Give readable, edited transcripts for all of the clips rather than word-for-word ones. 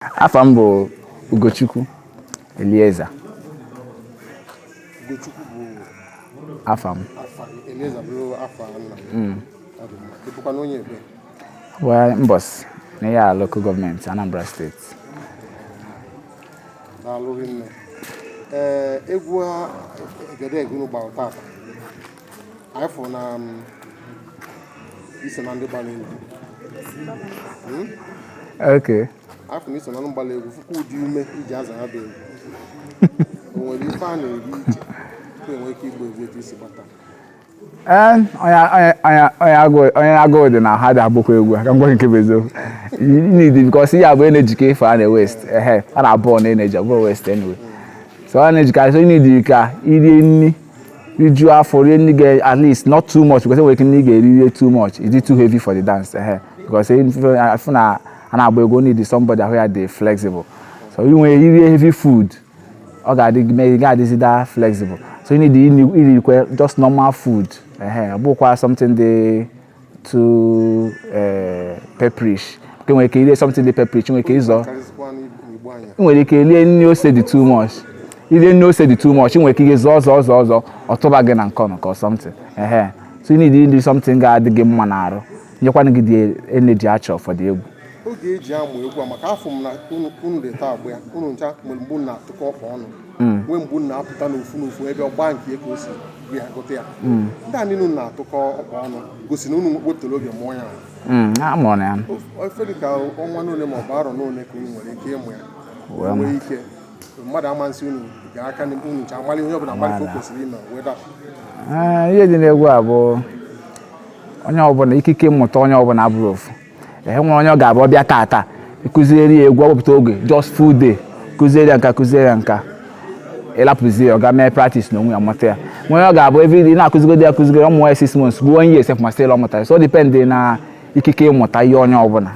Afa m bụ Ugochukwu Eleazar. Ugochukwu bụ afa m. Eleazar bụ afa nna. Dịbụkwa n'onye ebe? Well, Mbos, na ya local government, Anambra State. Daalụ rinne. Egwu Egedege unu gbara tata. Anyị fụrụ na iso na ndị gbara egwu. Okay. Afọ n'iso na ndị gbara egwu fụkwa ụdị ume iji aza ya bụ egwu. O nwere ife a na-eri iche tupu enwe ike igba egwu etu isi gbata. Onye agụụ dị na ha dị agbakwa egwu aka ngwa nke bezo. Need because ihe abụọ na-ejike ife a na west. A na-abụọ na energy abụọ west anyway. So a na-ejika so need ka iri nri riju afọ rie nri ga at least not too much because we can get too much. Is it too heavy for the dance? Because I feel na na-agba egwu need somebody who are flexible. So you when you eat heavy food, or got that flexible. So you need just normal food. Abukwa something they too pepperish. Can we eat something they pepperish? We can eat no say too much. You didn't know say too much. We can eat zo or tobagen and corn or something. So you need to do something that the game manaro. You want to get the energy actual for the egwu. Oge eji amụ egwu maka afọ m na unu dị taa agba ya unu ncha nwere mgbu na-atụkọ ọkpa ọnụ nwee mgbu na-apụta n'ofu ebe ọgba nke eke osi bịa gote ya ndị a niile na-atụkọ ọkpa ọnụ gosi na unu wepụtara oge mụọ ya amụrụ ya ofe dị ka ọnwa n'ole ma ọ bụ arọ n'ole ka unu nwere ike ịmụ ya nwee ike mmadụ amasị unu ga-aka unu ncha amalị onye ọbụla amalị ka o kwesịrị ime wee dapụ ihe dị n'egwu a bụ onye ọbụla ikike mmụta onye ọbụla abụrụ ofu nwere onye ọ ga-abụ ọbịa tata ịkụzieri egwu ọgbapụta oge just full day kụzieri nka ịlapụzie ọ ga mee practice na onwe ya mụta ya nwere ọ ga-abụ everyday na-akụzigodi ọmụ ya 6 months ruo onye esef ma still ọmụta so depend na ikike ịmụta ihe onye ọbụla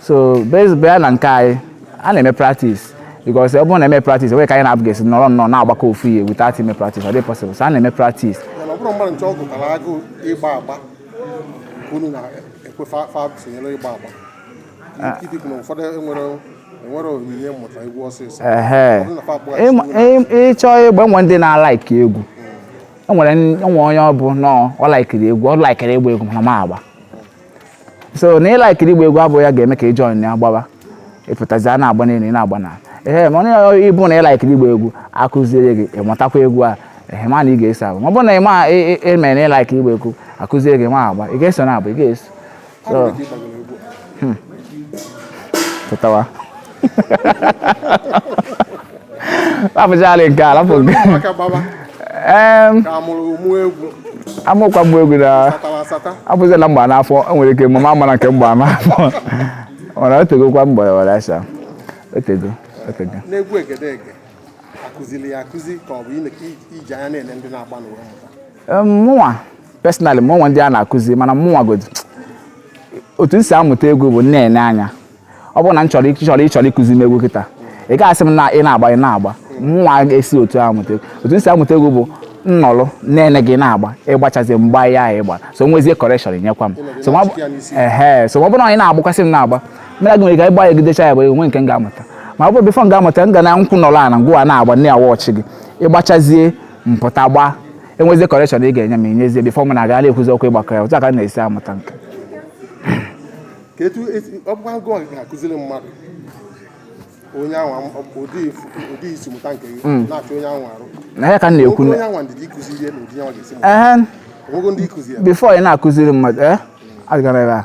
so bịa na nke anyị a na-eme practice because ọ bụrụ na eme practice enwe ka anyị na-abụgesi nọrọ na-agbakọ ofu ihe without ime practice ọ dị possible so a na-eme practice ọ bụrụ mmadụ nche ọ gụtara agụ ịgba agba unu na fa sonyere ịgba agba ikike na ụfọdụ enwere onyinye mmụta egwu ọsịsọ ịchọ ịgba nwe ndị na-alaiki egwu enwere onye ọ bụ nọ ọ laikiri egwu ọ laikiri ịgba egwu mana ma agba so na ịlaikiri ịgba egwu abụghị ya ga-eme ka ị join ya gbaba ịpụtazi a na-agba n'elu ị na-agba na ma onye ịbụ na ịlaikiri ịgba egwu akụziere gị ịmụtakwa egwu a ma na ị ga-eso agba ma ọ bụrụ na ịma eme na ịlaikiri ịgba egwu akụziere gị ma agba ị ga-eso na agba ị ga-eso Tatawa. Lapụchala nke a lapụ nke amụkwa mgbe egwu na abụzila mgba n'afọ enwere ike mama amara nke mgba n'afọ mana o tegokwa mgbe were asa otego n'egwu Egedege akụzili ya akụzi ka ọ bụ iji anya na-ele ndị na-agba n'ụwa mụnwa personally mụnwa ndị a na-akụzi mana mụnwa godu otu isi amụta egwu bụ nne anya ọ bụrụ na m chọrọ ịkụzi m egwu kịta ị ga-asị m na ị na-agba nwa ga-esi otu amụta egwu otu isi amụta egwu bụ nnọrọ nne gị na-agba ịgbachazi mgba ya ịgba so nwezie correction nyekwa m so ọ bụrụ na ị na-agbakwasị m na-agba mere gị nwere ka ịgba egidecha ya bụ enwe nke m ga-amụta ma ọ bụrụ bifo m ga-amụta m ga na nkwụ nọrọ ana ngwa na-agba nne ya wọchị gị ịgbachazie mpụta gbaa enwezie correction ị ga-enye m inyezie bifo m na-aga na-ekwuzi okwu ịgbakọ ya otu aka na-esi amụta nke ka etu ọ bụkwa ngụ ga-akụziri mmadụ onye ahụ ụdị isi mụta nke gị na-achọ onye ahụ arụ na ya ka m na-ekwu onye ahụ ndidi ịkụziri na ụdị ahụ ga-esi mụta onwego ndị ịkụzi ya before ị na-akụziri mmadụ agara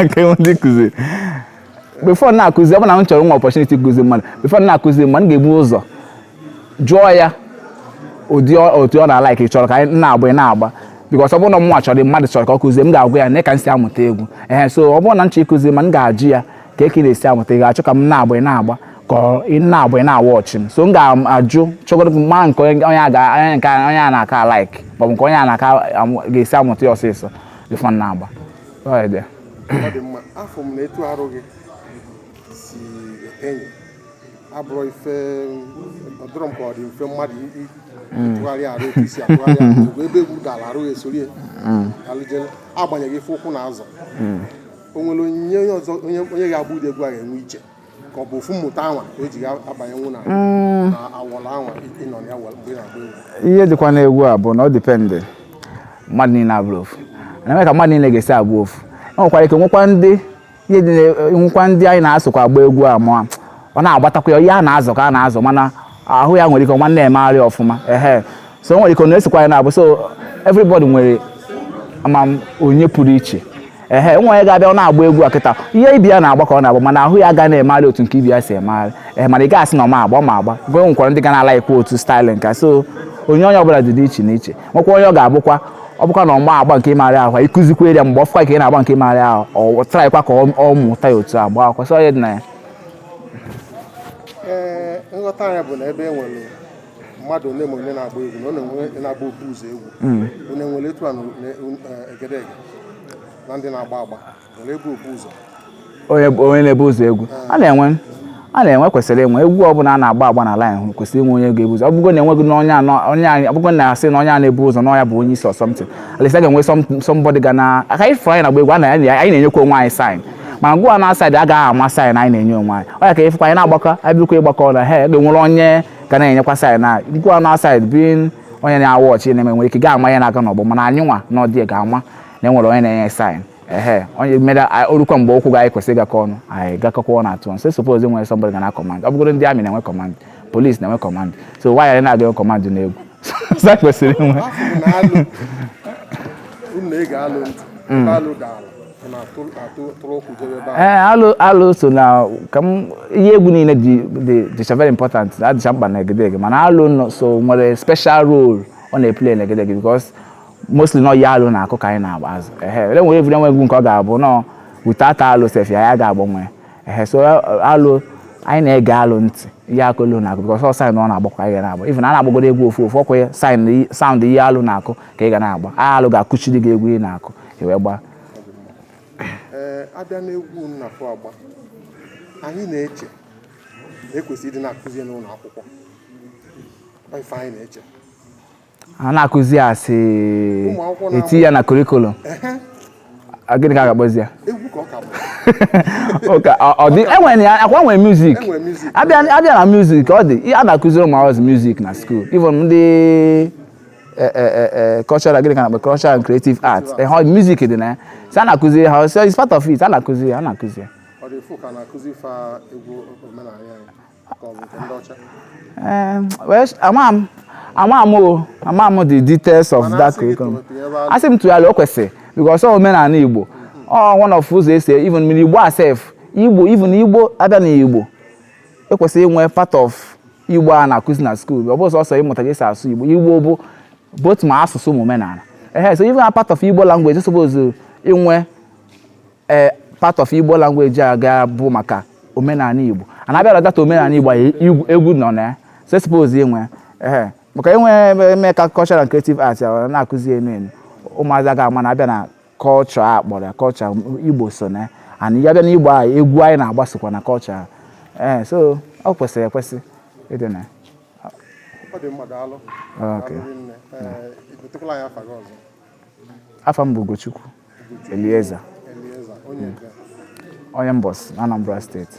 nke ndị kụziri before na-akụzi ọ bụ na m chọrọ nwa opportunity ịkụzi mmadụ before na-akụziri mmadụ ga-ebu ụzọ jụọ ya otu ọ na-alaiki chọrọ ka anyị na-agba because ọ bụrụ na mụnwa chọrọ mmadụ chọrọ ka ọ kụzie m ga-agwa ya na ka m si amụta egwu so ọ bụrụ na m chọrọ ịkụzi ma m ga-ajụ ya ka eke na-esi amụta ị ga-achọ ka m na-agba ka ị na-agba na-awa ọchị m so m ga-ajụ chọgoro ma nke onye a na-aka alaiki maọbụ nke onye a na-aka ga-esi amụta ya ọsịsọ bifo na-agba ọ dị mma afọ m na etu arụ gị si enyi abụrụ ife ọdụrọ m ka ọ dị mfe mmadụ tụgharị arụ otu isi atụgharị arụ ebe egwu dara arụ esori alụjele agbanyeghị ife ụkwụ na azụ o nwere onyinye onye ọzọ onye ga-agba ụdị egwu a ga-enwe iche ka ọ bụ ofu mmụta anwa ka o ji abanye nwụ na awọla anwa ịnọ ya mgbe ị na-agba egwu. Ihe dịkwa n'egwu a bụ na ọ dịpendị mmadụ niile abụrụ ofu na-eme ka mmadụ niile ga-esi agba ofu. E nwekwara ike nwekwa ndị anyị na-asụkwa agba egwu a ma ọ na-agbatakwa ya ihe a na-azọ ka a na-azọ mana ahụ ya nwere ike ọma na-emegharị ọfụma so o nwere ike na-esikwa ya na-abụ so everybody nwere onye pụrụ iche nwa onye ga-abịa ọ na-agba egwu a kịta ihe ibi ya na-agba ka ọ na-agba mana ahụ ya ga na-emegharị otu nke ibi ya si emegharị mana ị ga-asị na ọ ma agba gụọ nwekwara ndị ga na-ala ikwu otu staịlị nka so onye ọbụla dị iche n'iche nwekwa onye ọ ga-abụkwa ọ bụkwa na ọma agba nke ịmarị ahụ ịkụzikwa ya mgbe ọfụkwa ka ị na-agba nke ịmarị ahụ ọ traịkwa ka ọ mụta ya otu agba akwụkwọ so onye dị na ya. Nghọta anya bụ na ebe e nwere mmadụ ole ma onye na-agba egwu na ọ na-enwe na-agba okpu ụzọ egwu onye nwere etu a Egedege na ndị na-agba agba nwere ebe okpu ụzọ onye na-ebu ụzọ egwu a na-enwe kwesịrị enwe egwu ọbụla a na-agba agba na line kwesịrị inwe onye ga-ebu ụzọ ọ bụgo na enweghị ọbụgo na-asị na onye a na-ebu ụzọ na ọnya bụ onye isi ọsọmtị alisa ga-enwe somebody ga na aka ifuru anyị na-agba egwu anyị na-enyekwa onwe anyị sign mana ngwa na saịdị agaghị ama sign anyị na-enye onwe anyị ọ ya ka ifukwa anyị na-agbakọ abịrịkwa ịgbakọ na ga-enwere onye ga na-enyekwa sign na ngwa na saịdị bi onye na-awa ọchị na-eme nwere ike ga-ama ya n'aka n'ọgbọ mana anyị nwa na ọdị ga-ama na enwere onye na-enye sign onye mere orukwa mgbe okwu ga anyị kwesịrị ịgakọ ọnụ anyị gakọkwa na atụ so suppose nwere somebody ga na command ọ bụgoro ndị amị na-enwe command police na-enwe command so why anyị na-aga command n'egwu so kwesịrị inwe alụ so na ka ihe egwu niile dịcha very important adịcha mkpa na Egedege mana alụ so nwere special role ọ na-eplay na Egedege because mostly no ya alụ na-akụ ka anyị na-agba azụ ele nwere evide nwe egwu nke ọ ga-abụ nọ without alụ sef ya ga-agbanwe so alụ anyị na-ege alụ ntị ihe akụlụ na-akụ because ọ sign ọ na-agbakwa anyị ga na-agba even a na-agbagoro egwu ofu ọkwa sound ihe alụ na-akụ ka ị ga na-agba alụ ga-akụchiri gị egwu ị na-akụ wee gbaa. Abịa n'egwu nnafọ agba anyị na-eche ekwesịrị ịdị na-akụzi n'ụlọ akwụkwọ ife anyị na-eche a na-akụzi asị eti ya na kurikulum gịnị ka a ga-akpọzi ya egwu ka ọ ka enwere ya akwa nwere music abịa na music ọ dị a na-akụziri ụmụ akwụkwọ music na school even ndị cultural gịnị ka na-akpọ cultural and creative arts music dị na ya so a na-akụziri ha so it's part of it a na-akụziri ya ọ dị fụ ka na-akụzi fa egwu omenala anyị ka ọ bụ nke ndị ọcha Amam the details of that curriculum. Asị m tụgharị o kwesịrị because ọ omenala Igbo one of ụzọ esi even mmiri Igbo asef Igbo abịa na Igbo ekwesịrị inwe part of Igbo a na-akụzi na school ọ bụ sọsọ ịmụta esi asụ Igbo bụ both ma asụsụ ma omenala so even a part of Igbo language suppose inwe part of Igbo language a ga-abụ maka omenala Igbo a na-abịa data omenala Igbo egwu nọ na ya so suppose inwe maka eme ka cultural and creative arts na-akụzi enu ụmụazị ga-ama na abịa na culture a kpọrọ ya culture Igbo so na and ya bịa na Igbo a egwu anyị na-agbasokwa na culture so ọ kwesịrị ekwesị ịdị na afa m bụ Ugochukwu Eleazar onye mbọs na Anambra steeti